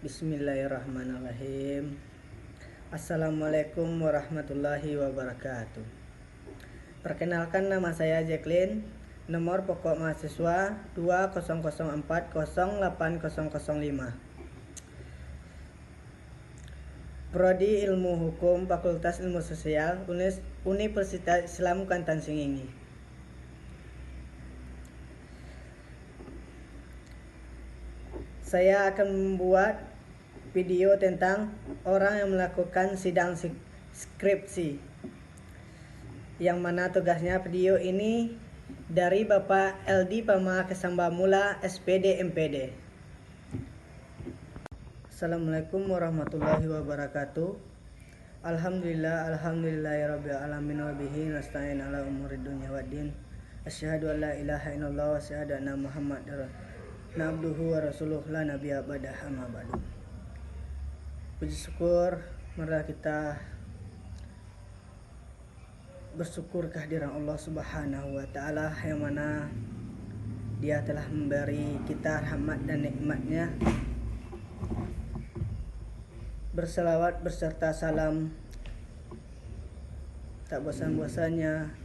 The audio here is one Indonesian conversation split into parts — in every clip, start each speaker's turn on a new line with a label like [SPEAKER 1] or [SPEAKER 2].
[SPEAKER 1] Bismillahirrahmanirrahim. Assalamualaikum warahmatullahi wabarakatuh. Perkenalkan, nama saya Jacqueline. Nomor pokok mahasiswa 200408005. Prodi Ilmu Hukum, Fakultas Ilmu Sosial, Universitas Islam Kuantan Sengingi. Saya akan membuat video tentang orang yang melakukan sidang skripsi, yang mana tugasnya video ini dari Bapak LD Pama Kesambamula SPD MPD. Assalamualaikum warahmatullahi wabarakatuh. Alhamdulillahirabbil alamin wa bihi nasta'in ala umurid dunya waddin. Asyhadu an la ilaha illallah wa asyhadu anna Muhammadar abduhu wa rasuluh la nabiyya ba'dahu amma ba'du. Puji syukur, marilah kita bersyukur kehadiran Allah Subhanahu wa taala, yang mana Dia telah memberi kita rahmat dan nikmatnya. Berselawat berserta salam tak bosan-bosannya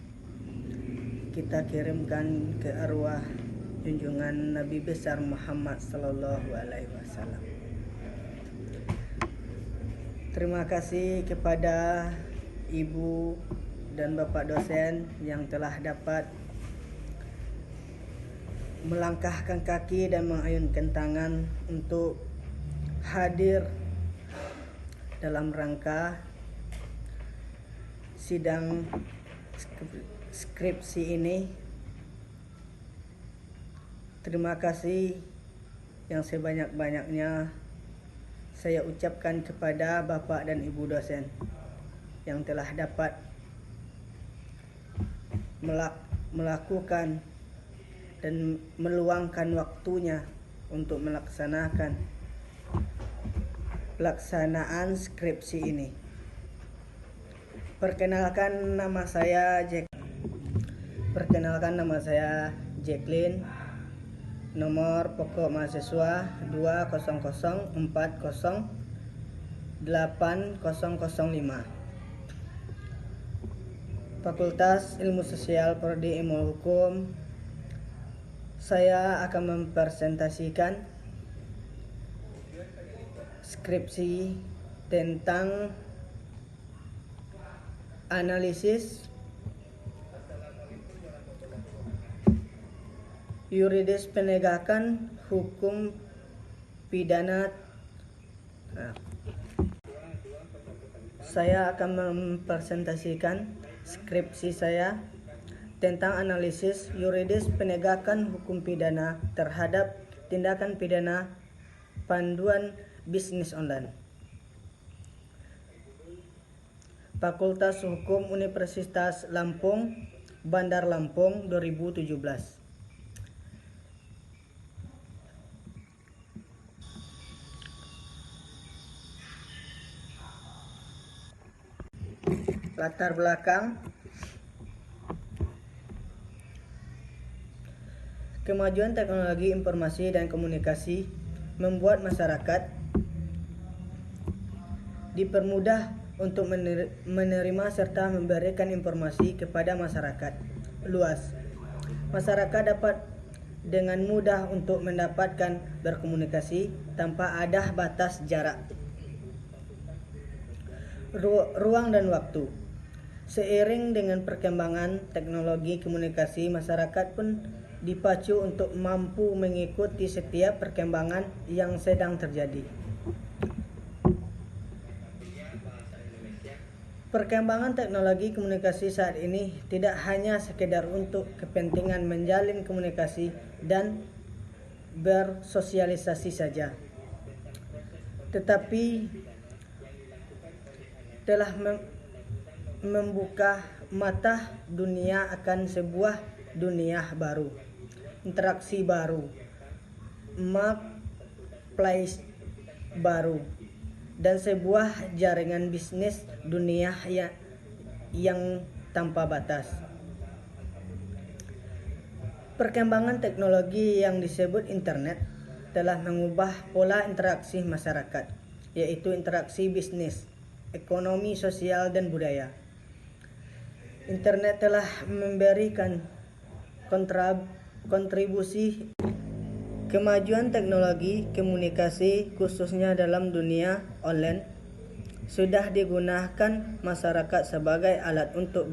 [SPEAKER 1] kita kirimkan ke arwah junjungan Nabi besar Muhammad sallallahu alaihi wasallam. Terima kasih kepada Ibu dan Bapak dosen yang telah dapat melangkahkan kaki dan mengayunkan tangan untuk hadir dalam rangka sidang skripsi ini. Terima kasih yang sebanyak-banyaknya saya ucapkan kepada Bapak dan Ibu dosen yang telah dapat melakukan dan meluangkan waktunya untuk melaksanakan pelaksanaan skripsi ini. Perkenalkan, nama saya Jacqueline. Nomor pokok mahasiswa 200408005. Fakultas Ilmu Sosial, Prodi Ilmu Hukum. Saya akan mempresentasikan skripsi tentang analisis yuridis penegakan hukum pidana. Saya akan mempresentasikan skripsi saya tentang analisis yuridis penegakan hukum pidana terhadap tindakan pidana panduan bisnis online. Fakultas Hukum Universitas Lampung, Bandar Lampung 2017. Latar belakang: kemajuan teknologi informasi dan komunikasi membuat masyarakat dipermudah untuk menerima serta memberikan informasi kepada masyarakat luas. Masyarakat dapat dengan mudah untuk mendapatkan berkomunikasi tanpa ada batas jarak, ruang dan waktu. Seiring dengan perkembangan teknologi komunikasi, masyarakat pun dipacu untuk mampu mengikuti setiap perkembangan yang sedang terjadi. Perkembangan teknologi komunikasi saat ini tidak hanya sekedar untuk kepentingan menjalin komunikasi dan bersosialisasi saja, tetapi telah membuka mata dunia akan sebuah dunia baru, interaksi baru, marketplace baru, dan sebuah jaringan bisnis dunia yang tanpa batas. Perkembangan teknologi yang disebut internet telah mengubah pola interaksi masyarakat, yaitu interaksi bisnis, ekonomi, sosial, dan budaya. Internet telah memberikan kontribusi kemajuan teknologi komunikasi, khususnya dalam dunia online, sudah digunakan masyarakat sebagai alat untuk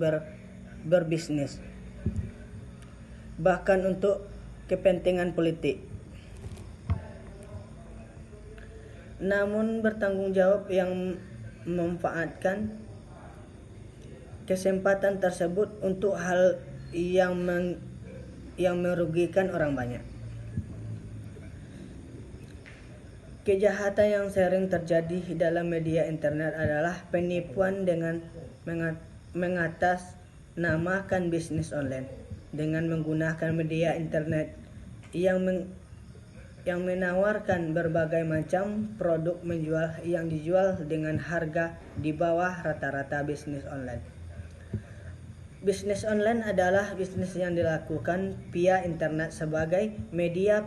[SPEAKER 1] berbisnis, bahkan untuk kepentingan politik. Namun bertanggung jawab yang memanfaatkan kesempatan tersebut untuk hal yang merugikan orang banyak. Kejahatan yang sering terjadi dalam media internet adalah penipuan dengan mengatasnamakan bisnis online dengan menggunakan media internet yang menawarkan berbagai macam produk yang dijual dengan harga di bawah rata-rata bisnis online. Bisnis online adalah bisnis yang dilakukan via internet sebagai media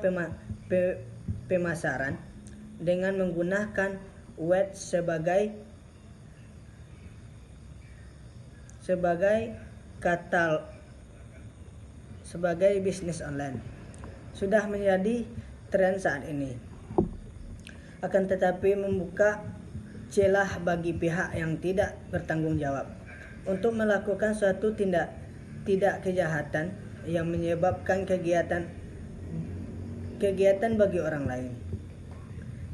[SPEAKER 1] pemasaran dengan menggunakan web sebagai bisnis online sudah menjadi tren saat ini. Akan tetapi membuka celah bagi pihak yang tidak bertanggung jawab untuk melakukan suatu tidak kejahatan yang menyebabkan kegiatan bagi orang lain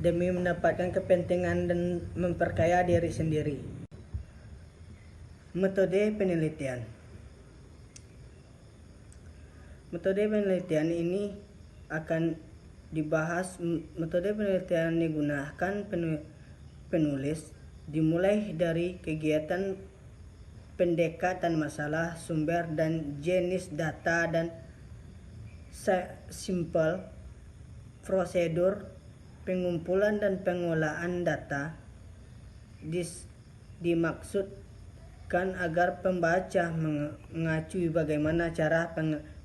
[SPEAKER 1] demi mendapatkan kepentingan dan memperkaya diri sendiri. Metode penelitian ini akan dibahas. Metode penelitian digunakan penulis dimulai dari kegiatan pendekatan masalah, sumber dan jenis data, dan simple prosedur pengumpulan dan pengolahan data dimaksudkan agar pembaca mengetahui bagaimana cara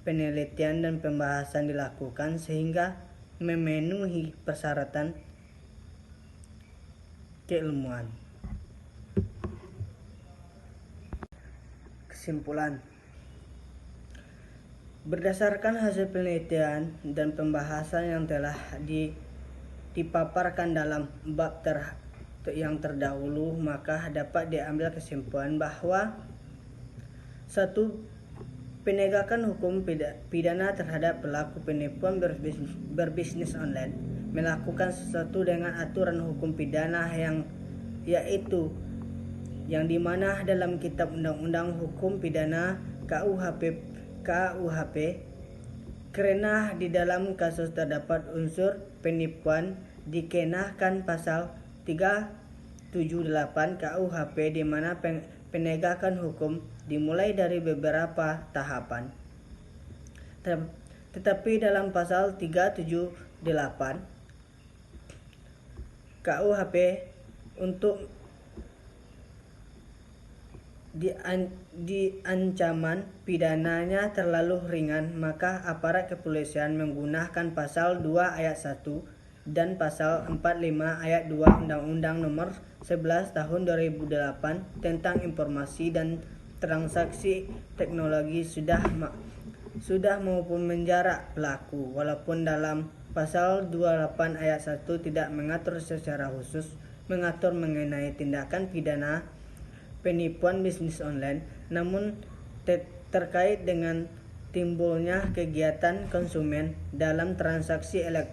[SPEAKER 1] penelitian dan pembahasan dilakukan sehingga memenuhi persyaratan keilmuan. Kesimpulan: berdasarkan hasil penelitian dan pembahasan yang telah dipaparkan dalam bab yang terdahulu, maka dapat diambil kesimpulan bahwa 1. Penegakan hukum pidana terhadap pelaku penipuan berbisnis online melakukan sesuatu dengan aturan hukum pidana yaitu yang dimana dalam Kitab Undang-Undang Hukum Pidana KUHP, karena di dalam kasus terdapat unsur penipuan dikenakan pasal 378 KUHP, di mana penegakan hukum dimulai dari beberapa tahapan. Tetapi dalam pasal 378 KUHP untuk di ancaman pidananya terlalu ringan, maka aparat kepolisian menggunakan pasal 2 ayat 1 dan pasal 45 ayat 2 Undang-Undang Nomor 11 Tahun 2008 tentang informasi dan transaksi teknologi sudah maupun menjara pelaku, walaupun dalam pasal 28 ayat 1 tidak mengatur secara khusus mengenai tindakan pidana penipuan bisnis online, namun terkait dengan timbulnya kegiatan konsumen dalam transaksi elektronik